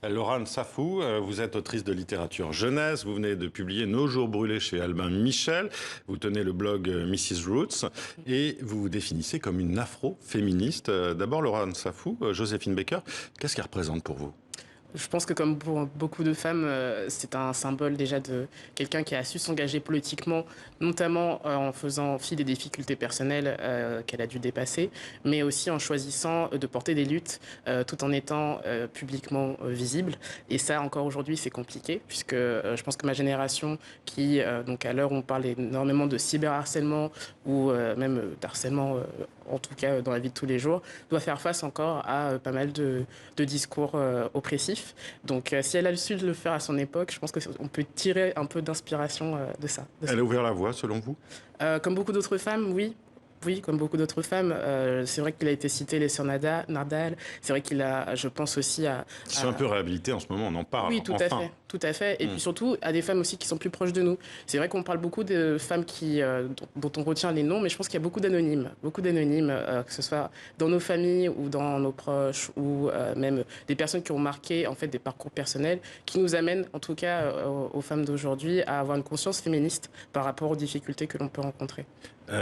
Laurent Safou, vous êtes autrice de littérature jeunesse. Vous venez de publier Nos jours brûlés chez Albin Michel. Vous tenez le blog Mrs. Roots et vous vous définissez comme une afro-féministe. D'abord, Laurent Safou, Joséphine Baker, qu'est-ce qu'elle représente pour vous? Je pense que comme pour beaucoup de femmes, c'est un symbole déjà de quelqu'un qui a su s'engager politiquement, notamment en faisant fi des difficultés personnelles qu'elle a dû dépasser, mais aussi en choisissant de porter des luttes tout en étant publiquement visible. Et ça, encore aujourd'hui, c'est compliqué, puisque je pense que ma génération, qui, donc à l'heure où on parle énormément de cyberharcèlement ou même d'harcèlement, en tout cas dans la vie de tous les jours, doit faire face encore à pas mal de discours oppressifs. Donc si elle a su le faire à son époque, je pense qu'on peut tirer un peu d'inspiration de ça. Elle a ouvert la voie, selon vous? Comme beaucoup d'autres femmes, oui. Oui, comme beaucoup d'autres femmes, c'est vrai qu'il a été cité les sœurs Nardal. C'est vrai qu'il a, je pense aussi Qui sont un peu réhabilitées en ce moment, on en parle. Oui, tout à fait, tout à fait. Et puis surtout à des femmes aussi qui sont plus proches de nous. C'est vrai qu'on parle beaucoup de femmes qui, dont on retient les noms, mais je pense qu'il y a beaucoup d'anonymes, que ce soit dans nos familles ou dans nos proches ou même des personnes qui ont marqué en fait des parcours personnels, qui nous amènent, en tout cas aux femmes d'aujourd'hui, à avoir une conscience féministe par rapport aux difficultés que l'on peut rencontrer.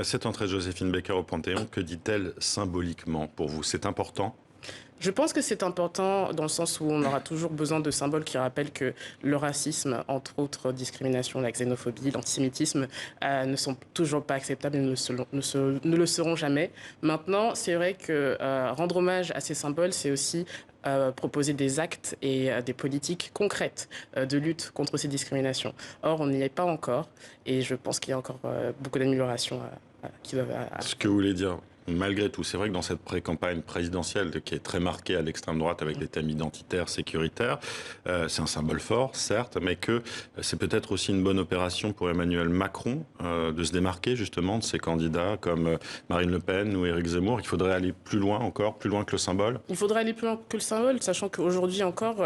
Cette entrée de Joséphine Baker au Panthéon, que dit-elle symboliquement pour vous? C'est important? Je pense que c'est important dans le sens où on aura toujours besoin de symboles qui rappellent que le racisme, entre autres discriminations, la xénophobie, l'antisémitisme, ne sont toujours pas acceptables et ne le seront jamais. Maintenant, c'est vrai que rendre hommage à ces symboles, c'est aussi proposer des actes et des politiques concrètes de lutte contre ces discriminations. Or, on n'y est pas encore et je pense qu'il y a encore beaucoup d'améliorations qui doivent... Ce que vous voulez dire, malgré tout, c'est vrai que dans cette pré-campagne présidentielle qui est très marquée à l'extrême droite avec des thèmes identitaires, sécuritaires, c'est un symbole fort, certes, mais que c'est peut-être aussi une bonne opération pour Emmanuel Macron de se démarquer justement de ces candidats comme Marine Le Pen ou Éric Zemmour. Il faudrait aller plus loin encore, plus loin que le symbole. Il faudrait aller plus loin que le symbole, sachant qu'aujourd'hui encore,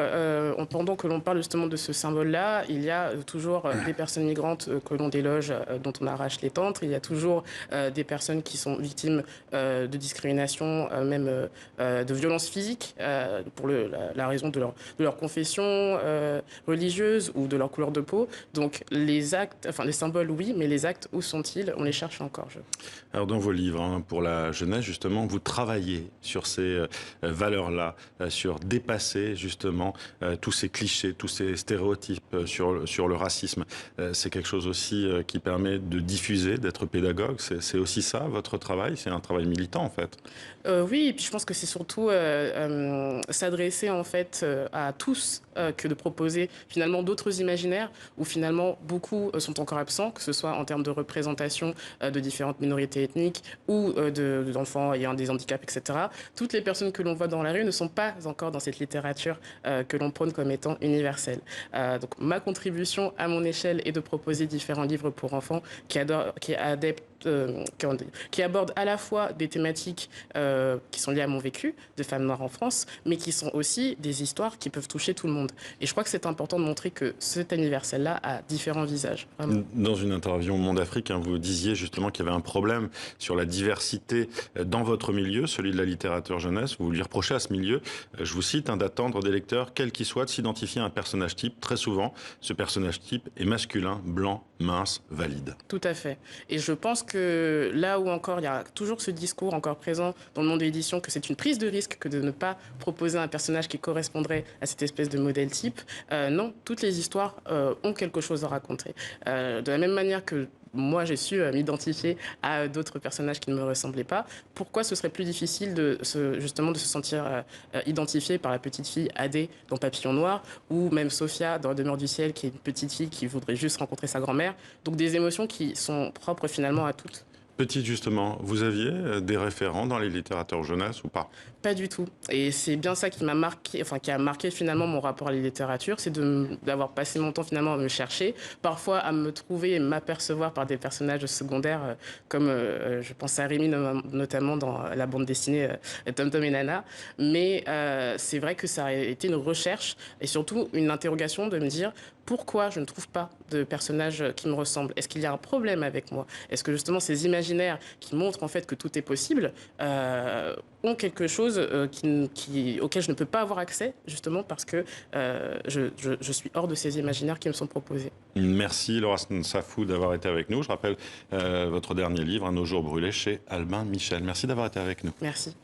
pendant que l'on parle justement de ce symbole-là, il y a toujours des personnes migrantes que l'on déloge, dont on arrache les tentes. Il y a toujours des personnes qui sont victimes de discrimination, même de violences physiques, pour la raison de leur confession religieuse ou de leur couleur de peau. Donc les actes, enfin les symboles, oui, mais les actes, où sont-ils? On les cherche encore. Alors dans vos livres, pour la jeunesse, justement, vous travaillez sur ces valeurs-là, sur dépasser justement tous ces clichés, tous ces stéréotypes sur le racisme. C'est quelque chose aussi qui permet de diffuser, d'être pédagogue. C'est aussi ça, votre travail? C'est un travail militant, en fait. Oui, et puis je pense que c'est surtout s'adresser en fait à tous que de proposer finalement d'autres imaginaires où finalement beaucoup sont encore absents, que ce soit en termes de représentation de différentes minorités ethniques ou d'enfants ayant des handicaps, etc. Toutes les personnes que l'on voit dans la rue ne sont pas encore dans cette littérature que l'on prône comme étant universelle. Donc ma contribution à mon échelle est de proposer différents livres pour enfants qui abordent à la fois des thématiques qui sont liées à mon vécu de femme noire en France, mais qui sont aussi des histoires qui peuvent toucher tout le monde. Et je crois que c'est important de montrer que cet universel-là a différents visages. Vraiment. Dans une interview au Monde Afrique, vous disiez justement qu'il y avait un problème sur la diversité dans votre milieu, celui de la littérature jeunesse. Vous lui reprochez à ce milieu, je vous cite, d'attendre des lecteurs, quels qu'ils soient, de s'identifier à un personnage type. Très souvent, ce personnage type est masculin, blanc, mince, valide. Tout à fait. Et je pense que là où encore il y a toujours ce discours encore présent dans le monde de l'édition que c'est une prise de risque que de ne pas proposer un personnage qui correspondrait à cette espèce de modèle type, non, toutes les histoires ont quelque chose à raconter. De la même manière que moi, j'ai su m'identifier à d'autres personnages qui ne me ressemblaient pas. Pourquoi ce serait plus difficile justement de se sentir identifié par la petite fille Adé dans Papillon Noir ou même Sophia dans Demeure du ciel, qui est une petite fille qui voudrait juste rencontrer sa grand-mère. Donc des émotions qui sont propres finalement à toutes. Petite, justement, vous aviez des référents dans les littératures jeunesse ou pas? Pas du tout. Et c'est bien ça qui m'a marqué, enfin qui a marqué finalement mon rapport à la littérature, c'est d'avoir passé mon temps finalement à me chercher, parfois à me trouver et m'apercevoir par des personnages secondaires, comme je pense à Rémi notamment dans la bande dessinée Tom Tom et Nana. Mais c'est vrai que ça a été une recherche et surtout une interrogation de me dire pourquoi je ne trouve pas de personnages qui me ressemblent. Est-ce qu'il y a un problème avec moi? Est-ce que justement ces imaginaires qui montrent en fait que tout est possible ont quelque chose choses auxquelles je ne peux pas avoir accès, justement parce que je suis hors de ces imaginaires qui me sont proposés. Merci Laura Safou d'avoir été avec nous. Je rappelle votre dernier livre, Nos jours brûlés, chez Albin Michel. Merci d'avoir été avec nous. Merci.